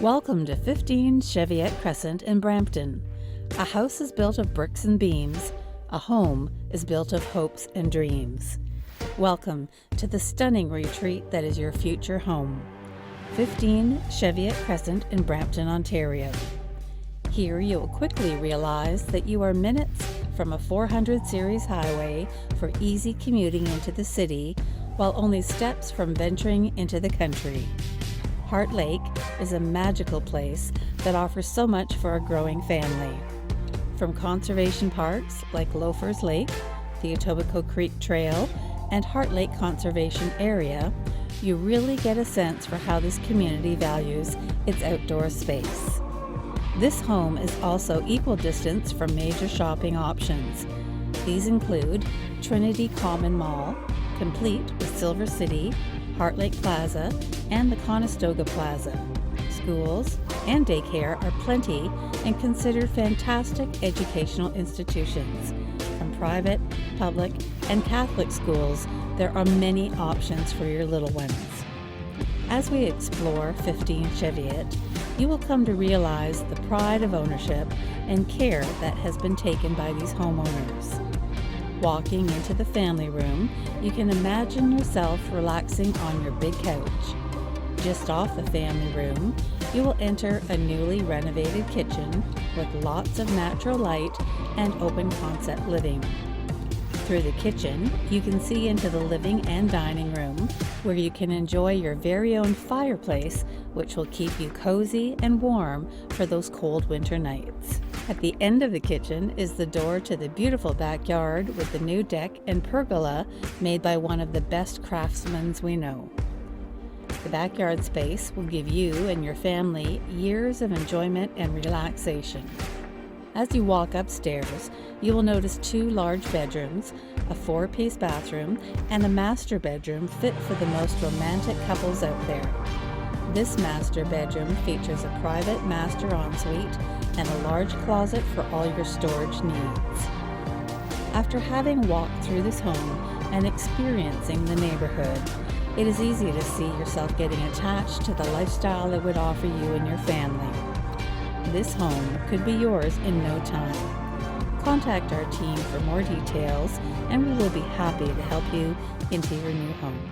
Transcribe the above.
Welcome to 15 Cheviot Cres in Brampton. A house is built of bricks and beams. A home is built of hopes and dreams. Welcome to the stunning retreat that is your future home. 15 Cheviot Cres in Brampton, Ontario. Here you will quickly realize that you are minutes from a 400 series highway for easy commuting into the city, while only steps from venturing into the country. Heartlake is a magical place that offers so much for a growing family. From conservation parks like Loafers Lake, the Etobicoke Creek Trail, and Heartlake Conservation Area, you really get a sense for how this community values its outdoor space. This home is also equal distance from major shopping options. These include Trinity Common Mall, complete with Silver City, Heartlake Plaza, and the Conestoga Plaza. Schools and daycare are plenty and considered fantastic educational institutions. From private, public, and Catholic schools, there are many options for your little ones. As we explore 15 Cheviot, you will come to realize the pride of ownership and care that has been taken by these homeowners. Walking into the family room, you can imagine yourself relaxing on your big couch. Just off the family room, you will enter a newly renovated kitchen with lots of natural light and open concept living. Through the kitchen, you can see into the living and dining room, where you can enjoy your very own fireplace, which will keep you cozy and warm for those cold winter nights. At the end of the kitchen is the door to the beautiful backyard with the new deck and pergola made by one of the best craftsmen we know. The backyard space will give you and your family years of enjoyment and relaxation. As you walk upstairs, you will notice 2 large bedrooms, a 4-piece bathroom, and a master bedroom fit for the most romantic couples out there. This master bedroom features a private master ensuite and a large closet for all your storage needs. After having walked through this home and experiencing the neighborhood, it is easy to see yourself getting attached to the lifestyle it would offer you and your family. This home could be yours in no time. Contact our team for more details, and we will be happy to help you into your new home.